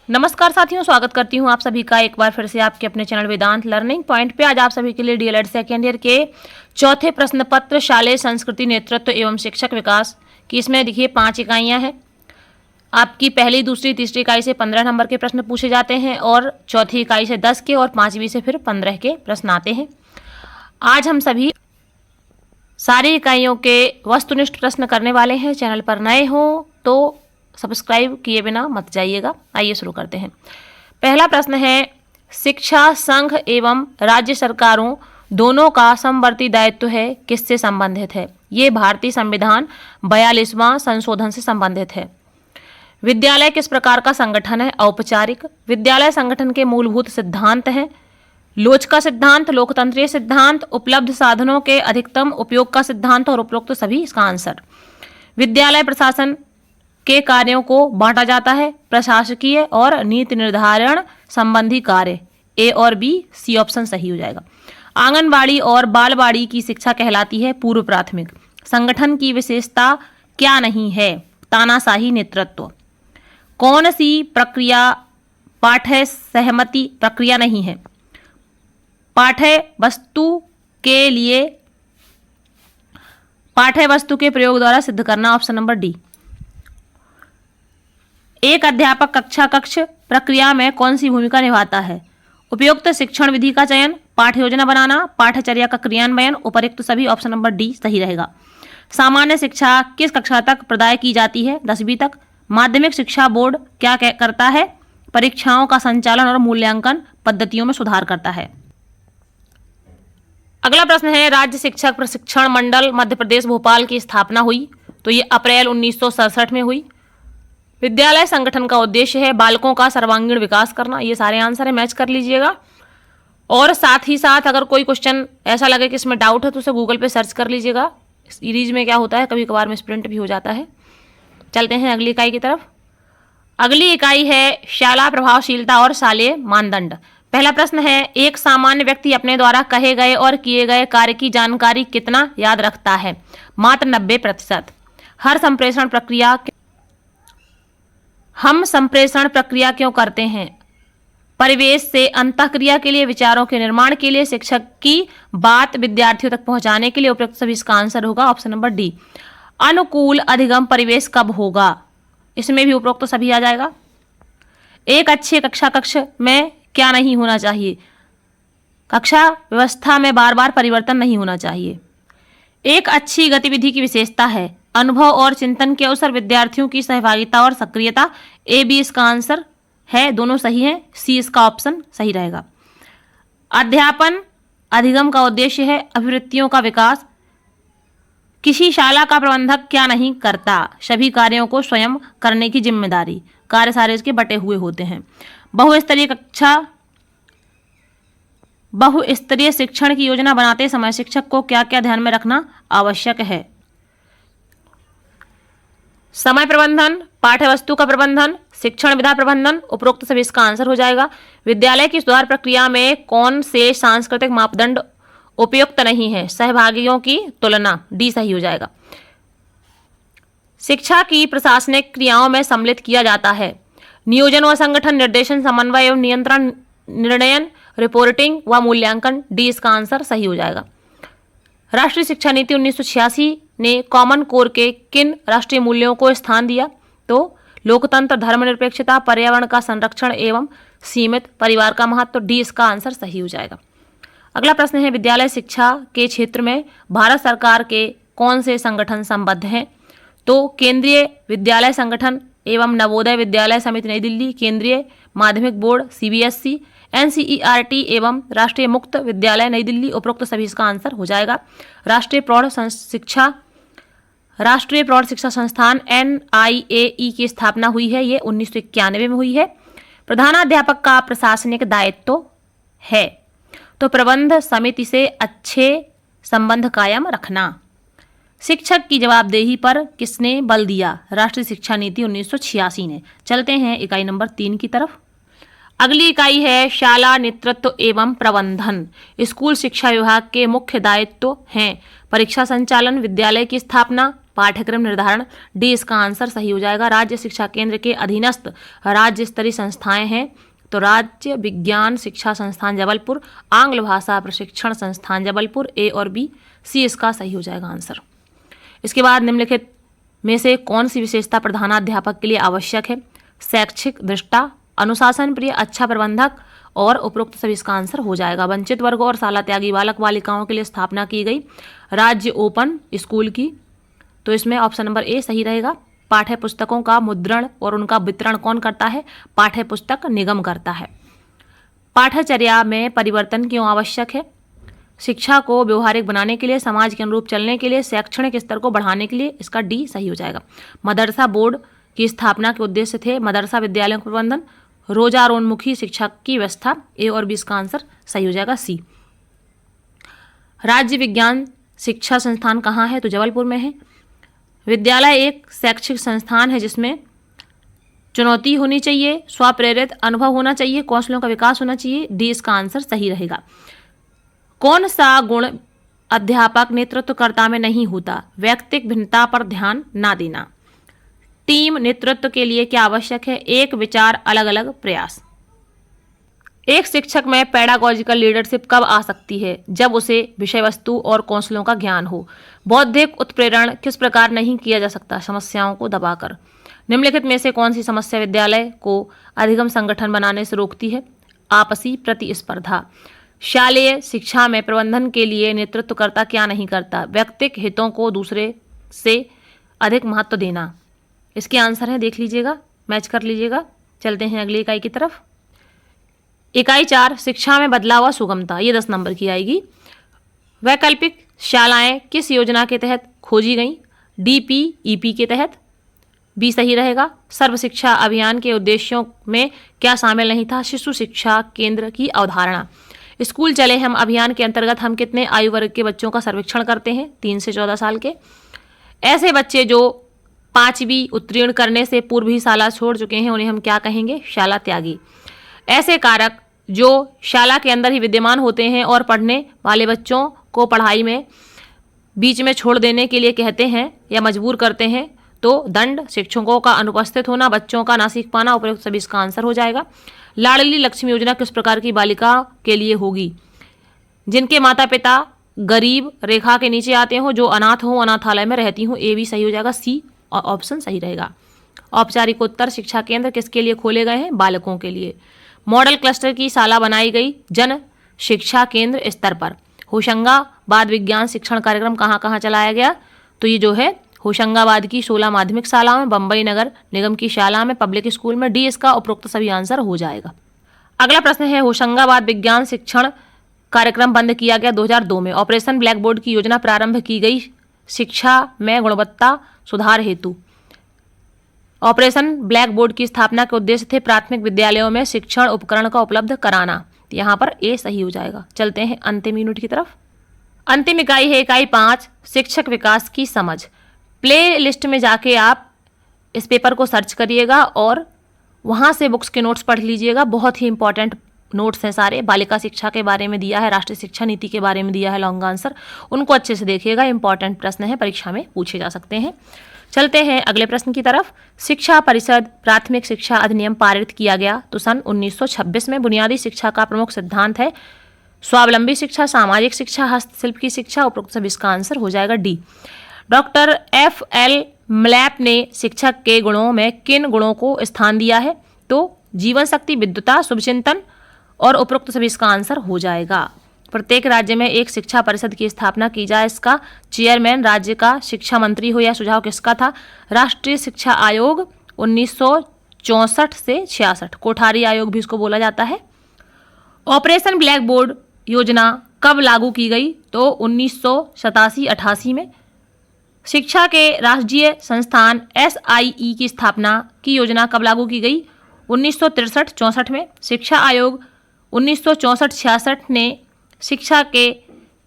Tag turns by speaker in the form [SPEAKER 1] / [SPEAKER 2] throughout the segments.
[SPEAKER 1] नमस्कार साथियों, स्वागत करती हूं आप सभी का एक बार फिर से आपके अपने चैनल वेदांत लर्निंग पॉइंट पे। आज आप सभी के लिए डीएलएड सेकेंड ईयर के चौथे प्रश्न पत्र शालेय संस्कृति नेतृत्व एवं शिक्षक विकास की इसमें देखिए 5 इकाइयां हैं। आपकी पहली, दूसरी, तीसरी इकाई से 15 नंबर के प्रश्न पूछे जाते हैं और चौथी इकाई से 10 के और 5वीं से फिर 15 के प्रश्न आते हैं। आज हम सभी सारी इकाइयों के वस्तुनिष्ठ प्रश्न करने वाले हैं। चैनल पर नए हो तो सब्सक्राइब किए बिना मत जाइएगा। आइए शुरू करते हैं। पहला प्रश्न है, शिक्षा संघ एवं राज्य सरकारों दोनों का समवर्ती दायित्व है, किससे संबंधित है? ये भारतीय संविधान 42वां संशोधन से संबंधित है। विद्यालय किस प्रकार का संगठन है? औपचारिक। विद्यालय संगठन के मूलभूत सिद्धांत हैं लोच सिद्धांत, लोकतंत्रीय सिद्धांत, उपलब्ध साधनों के अधिकतम उपयोग का सिद्धांत और उपरोक्त सभी इसका आंसर। विद्यालय प्रशासन के कार्यों को बांटा जाता है, प्रशासकीय और नीति निर्धारण संबंधी कार्य। ए और बी, सी ऑप्शन सही हो जाएगा। आंगनबाड़ी और बालवाड़ी की शिक्षा कहलाती है पूर्व प्राथमिक। संगठन की विशेषता क्या नहीं है? तानाशाही नेतृत्व। कौन सी प्रक्रिया पाठ्य सहमति प्रक्रिया नहीं है? पाठ्य वस्तु के प्रयोग द्वारा सिद्ध करना, ऑप्शन नंबर डी। एक अध्यापक कक्षा कक्ष प्रक्रिया में कौन सी भूमिका निभाता है? उपयुक्त शिक्षण विधि का चयन, पाठ्य योजना बनाना, पाठ्यचर्या का क्रियान्वयन, उपयुक्त सभी, ऑप्शन नंबर डी सही रहेगा। सामान्य शिक्षा किस कक्षा तक प्रदाय की जाती है? 10वीं तक। माध्यमिक शिक्षा बोर्ड क्या करता है? परीक्षाओं का संचालन और मूल्यांकन पद्धतियों में सुधार करता है। अगला प्रश्न है, राज्य शिक्षक प्रशिक्षण मंडल मध्य प्रदेश भोपाल की स्थापना हुई, तो ये अप्रैल 1967 में हुई। विद्यालय संगठन का उद्देश्य है बालकों का सर्वांगीण विकास करना। ये सारे आंसर है, मैच कर लीजिएगा। और साथ ही साथ अगर कोई क्वेश्चन ऐसा लगे कि इसमें डाउट है तो उसे गूगल पे सर्च कर लीजिएगा। सीरीज में क्या होता है, कभी कभार मिसप्रिंट भी हो जाता है। चलते हैं अगली इकाई की तरफ। अगली इकाई है शाला प्रभावशीलता और शालेय मानदंड। पहला प्रश्न है, एक सामान्य व्यक्ति अपने द्वारा कहे गए और किए गए कार्य की जानकारी कितना याद रखता है? मात्र 90%। हम संप्रेषण प्रक्रिया क्यों करते हैं? परिवेश से अंतःक्रिया के लिए, विचारों के निर्माण के लिए, शिक्षक की बात विद्यार्थियों तक पहुंचाने के लिए। उपयुक्त सभी इसका आंसर होगा, ऑप्शन नंबर डी। अनुकूल अधिगम परिवेश कब होगा? इसमें भी उपरोक्त सभी आ जाएगा। एक अच्छे कक्षा कक्ष में क्या नहीं होना चाहिए? कक्षा व्यवस्था में बार बार परिवर्तन नहीं होना चाहिए। एक अच्छी गतिविधि की विशेषता है अनुभव और चिंतन के अवसर, विद्यार्थियों की सहभागिता और सक्रियता। ए बी इसका आंसर है, दोनों सही हैं। सी इसका ऑप्शन सही रहेगा। अध्यापन अधिगम का उद्देश्य है अभिवृत्तियों का विकास। किसी शाला का प्रबंधक क्या नहीं करता? सभी कार्यों को स्वयं करने की जिम्मेदारी। कार्य सारे इसके बटे हुए होते हैं। बहुस्तरीय शिक्षण की योजना बनाते समय शिक्षक को क्या क्या ध्यान में रखना आवश्यक है? समय प्रबंधन, पाठ्य वस्तु का प्रबंधन, शिक्षण विधा प्रबंधन। उपरोक्त सभी इसका आंसर हो जाएगा। विद्यालय की सुधार प्रक्रिया में कौन से सांस्कृतिक मापदंड उपयुक्त नहीं है? सहभागियों की तुलना, डी सही हो जाएगा। शिक्षा की प्रशासनिक क्रियाओं में सम्मिलित किया जाता है नियोजन व संगठन, निर्देशन, समन्वय एवं नियंत्रण, निर्णयन, रिपोर्टिंग व मूल्यांकन। डी इसका आंसर सही हो जाएगा। राष्ट्रीय शिक्षा नीति 1986 ने कॉमन कोर के किन राष्ट्रीय मूल्यों को स्थान दिया? तो लोकतंत्र, धर्मनिरपेक्षता, पर्यावरण का संरक्षण एवं सीमित परिवार का महत्व। डी इसका आंसर सही हो जाएगा। अगला प्रश्न है, विद्यालय शिक्षा के क्षेत्र में भारत सरकार के कौन से संगठन संबद्ध हैं? तो केंद्रीय विद्यालय संगठन एवं नवोदय विद्यालय समिति नई दिल्ली, केंद्रीय माध्यमिक बोर्ड CBSE, NCERT एवं राष्ट्रीय मुक्त विद्यालय नई दिल्ली। उपरोक्त सभी इसका आंसर हो जाएगा। राष्ट्रीय प्रौढ़ शिक्षा संस्थान NIAE की स्थापना हुई है, ये 1991 में हुई है। प्रधानाध्यापक का प्रशासनिक दायित्व है तो प्रबंध समिति से अच्छे संबंध कायम रखना। शिक्षक की जवाबदेही पर किसने बल दिया? राष्ट्रीय शिक्षा नीति 1986 ने। चलते हैं इकाई नंबर 3 की तरफ। अगली इकाई है शाला नेतृत्व एवं प्रबंधन। स्कूल शिक्षा विभाग के मुख्य दायित्व हैं परीक्षा संचालन, विद्यालय की स्थापना, पाठ्यक्रम निर्धारण, डी इसका आंसर सही हो जाएगा। राज्य शिक्षा केंद्र के अधीनस्थ राज्य स्तरीय संस्थाएं हैं तो राज्य विज्ञान शिक्षा संस्थान जबलपुर, आंग्ल भाषा प्रशिक्षण संस्थान जबलपुर, ए और बी, सी इसका सही हो जाएगा आंसर। इसके बाद निम्नलिखित में से कौन सी विशेषता प्रधानाध्यापक के लिए आवश्यक है? शैक्षिक दृष्टा, अनुशासन प्रिय, अच्छा प्रबंधक और उपरोक्त सभी इसका आंसर हो जाएगा। वंचित वर्ग और शाला त्यागी बालक बालिकाओं के लिए स्थापना की गई राज्य ओपन स्कूल की, तो इसमें ऑप्शन नंबर ए सही रहेगा। पाठ्य पुस्तकों का मुद्रण और उनका वितरण कौन करता है? पाठ्य पुस्तक निगम करता है। पाठ्यचर्या में परिवर्तन क्यों आवश्यक है? शिक्षा को व्यवहारिक बनाने के लिए, समाज के अनुरूप चलने के लिए, शैक्षणिक स्तर को बढ़ाने के लिए, इसका डी सही हो जाएगा। मदरसा बोर्ड की स्थापना के उद्देश्य थे मदरसा विद्यालयों का प्रबंधन, रोजगारोन्मुखी शिक्षा की व्यवस्था, ए और बी इसका आंसर सही हो जाएगा सी। राज्य विज्ञान शिक्षा संस्थान कहाँ है? तो जबलपुर में है। विद्यालय एक शैक्षिक संस्थान है जिसमें चुनौती होनी चाहिए, स्वप्रेरित अनुभव होना चाहिए, कौशलों का विकास होना चाहिए, डी इसका आंसर सही रहेगा। कौन सा गुण अध्यापक नेतृत्वकर्ता में नहीं होता? व्यक्तिगत भिन्नता पर ध्यान ना देना। टीम नेतृत्व के लिए क्या आवश्यक है? एक विचार, अलग अलग प्रयास। एक शिक्षक में पेडागोजिकल लीडरशिप कब आ सकती है? जब उसे विषय वस्तु और कौशलों का ज्ञान हो। बौद्धिक उत्प्रेरण किस प्रकार नहीं किया जा सकता? समस्याओं को दबाकर। निम्नलिखित में से कौन सी समस्या विद्यालय को अधिगम संगठन बनाने से रोकती है? आपसी प्रतिस्पर्धा। शालेय शिक्षा में प्रबंधन के लिए नेतृत्वकर्ता क्या नहीं करता? व्यक्तिगत हितों को दूसरे से अधिक महत्व देना। इसके आंसर है, देख लीजिएगा, मैच कर लीजिएगा। चलते हैं अगली इकाई की तरफ। इकाई 4, शिक्षा में बदलाव व सुगमता, ये 10 नंबर की आएगी। वैकल्पिक शालाएं किस योजना के तहत खोजी गई? DPEP के तहत, बी सही रहेगा। सर्व शिक्षा अभियान के उद्देश्यों में क्या शामिल नहीं था? शिशु शिक्षा केंद्र की अवधारणा। स्कूल चले हम अभियान के अंतर्गत हम कितने आयु वर्ग के बच्चों का सर्वेक्षण करते हैं? 3 से 14 साल के। ऐसे बच्चे जो 5वीं उत्तीर्ण करने से पूर्व ही शाला छोड़ चुके हैं उन्हें हम क्या कहेंगे? शाला त्यागी। ऐसे कारक जो शाला के अंदर ही विद्यमान होते हैं और पढ़ने वाले बच्चों को पढ़ाई में बीच में छोड़ देने के लिए कहते हैं या मजबूर करते हैं, तो दंड, शिक्षकों का अनुपस्थित होना, बच्चों का ना सीख पाना, उपयुक्त सभी इसका आंसर हो जाएगा। लाडली लक्ष्मी योजना किस प्रकार की बालिका के लिए होगी? जिनके माता पिता गरीब रेखा के नीचे आते हो, जो अनाथ हो, अनाथालय में रहती हो, ए भी सही हो जाएगा, सी ऑप्शन सही रहेगा। औपचारिकोत्तर शिक्षा केंद्र किसके लिए खोले गए हैं? बालकों के लिए। मॉडल क्लस्टर की शाला बनाई गई जन शिक्षा केंद्र स्तर पर। होशंगाबाद विज्ञान शिक्षण कार्यक्रम कहाँ कहाँ चलाया गया? तो ये जो है होशंगाबाद की 16 माध्यमिक शालाओं में, बम्बई नगर निगम की शाला में, पब्लिक स्कूल में, डी इसका उपरोक्त सभी आंसर हो जाएगा। अगला प्रश्न है, होशंगाबाद विज्ञान शिक्षण कार्यक्रम बंद किया गया 2002 में। ऑपरेशन ब्लैक बोर्ड की योजना प्रारंभ की गई शिक्षा में गुणवत्ता सुधार हेतु। ऑपरेशन ब्लैक बोर्ड की स्थापना के उद्देश्य थे प्राथमिक विद्यालयों में शिक्षण उपकरण का उपलब्ध कराना। यहाँ पर ए सही हो जाएगा। चलते हैं अंतिम यूनिट की तरफ। अंतिम इकाई है इकाई 5, शिक्षक विकास की समझ। प्ले लिस्ट में जाके आप इस पेपर को सर्च करिएगा और वहाँ से बुक्स के नोट्स पढ़ लीजिएगा। बहुत ही इंपॉर्टेंट नोट्स हैं सारे। बालिका शिक्षा के बारे में दिया है, राष्ट्रीय शिक्षा नीति के बारे में दिया है लॉन्ग आंसर, उनको अच्छे से देखिएगा। इंपॉर्टेंट प्रश्न है, परीक्षा में पूछे जा सकते हैं। चलते हैं अगले प्रश्न की तरफ। शिक्षा परिषद प्राथमिक शिक्षा अधिनियम पारित किया गया तो सन 1926 में। बुनियादी शिक्षा का प्रमुख सिद्धांत है स्वावलंबी शिक्षा, सामाजिक शिक्षा, हस्तशिल्प की शिक्षा। उपरोक्त सभी इसका आंसर हो जाएगा डी। डॉक्टर FL मैप ने शिक्षक के गुणों में किन गुणों को स्थान दिया है? तो जीवन शक्ति, विद्वता, शुभचिंतन, और उपरोक्त सभी इसका आंसर हो जाएगा। प्रत्येक राज्य में एक शिक्षा परिषद की स्थापना की जाए, इसका चेयरमैन राज्य का शिक्षा मंत्री हो। यह सुझाव किसका था? राष्ट्रीय शिक्षा आयोग 1964 से 66, कोठारी आयोग भी इसको बोला जाता है। ऑपरेशन ब्लैक बोर्ड योजना कब लागू की गई? तो 1987-88 में। शिक्षा के राष्ट्रीय संस्थान SIE की स्थापना की योजना कब लागू की गई? 1963-64 में। शिक्षा आयोग 1964-66 ने शिक्षा के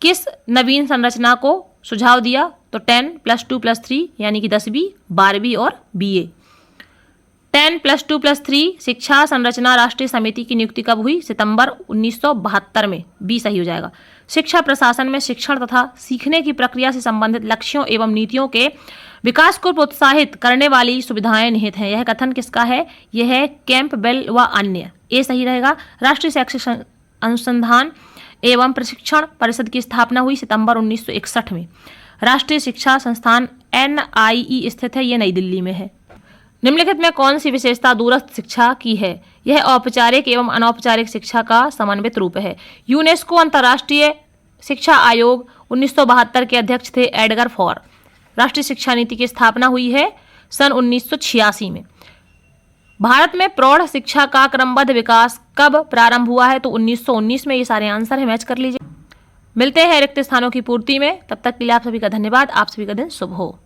[SPEAKER 1] किस नवीन संरचना को सुझाव दिया? तो 10+2+3 यानी कि 10वीं, 12वीं और BA। 10+2+3 शिक्षा संरचना राष्ट्रीय समिति की नियुक्ति कब हुई? सितंबर 1972 में। बी सही हो जाएगा। शिक्षा प्रशासन में शिक्षण तथा सीखने की प्रक्रिया से संबंधित लक्ष्यों एवं नीतियों के विकास को प्रोत्साहित करने वाली सुविधाएं निहित हैं। यह कथन किसका है? यह है कैंपबेल व अन्य। ए सही रहेगा। राष्ट्रीय शैक्षिक अनुसंधान एवं प्रशिक्षण परिषद की स्थापना हुई सितंबर 1961 में। राष्ट्रीय शिक्षा संस्थान NIE स्थित है, यह नई दिल्ली में है। निम्नलिखित में कौन सी विशेषता दूरस्थ शिक्षा की है? यह औपचारिक एवं अनौपचारिक शिक्षा का समन्वित रूप है। यूनेस्को अंतर्राष्ट्रीय शिक्षा आयोग 1972 के अध्यक्ष थे एडगर फॉर। राष्ट्रीय शिक्षा नीति की स्थापना हुई है सन 1986 में। भारत में प्रौढ़ शिक्षा का क्रमबद्ध विकास कब प्रारंभ हुआ है? तो 1919 में। ये सारे आंसर है, मैच कर लीजिए। मिलते हैं रिक्त स्थानों की पूर्ति में। तब तक के लिए आप सभी का धन्यवाद। आप सभी का दिन शुभ हो।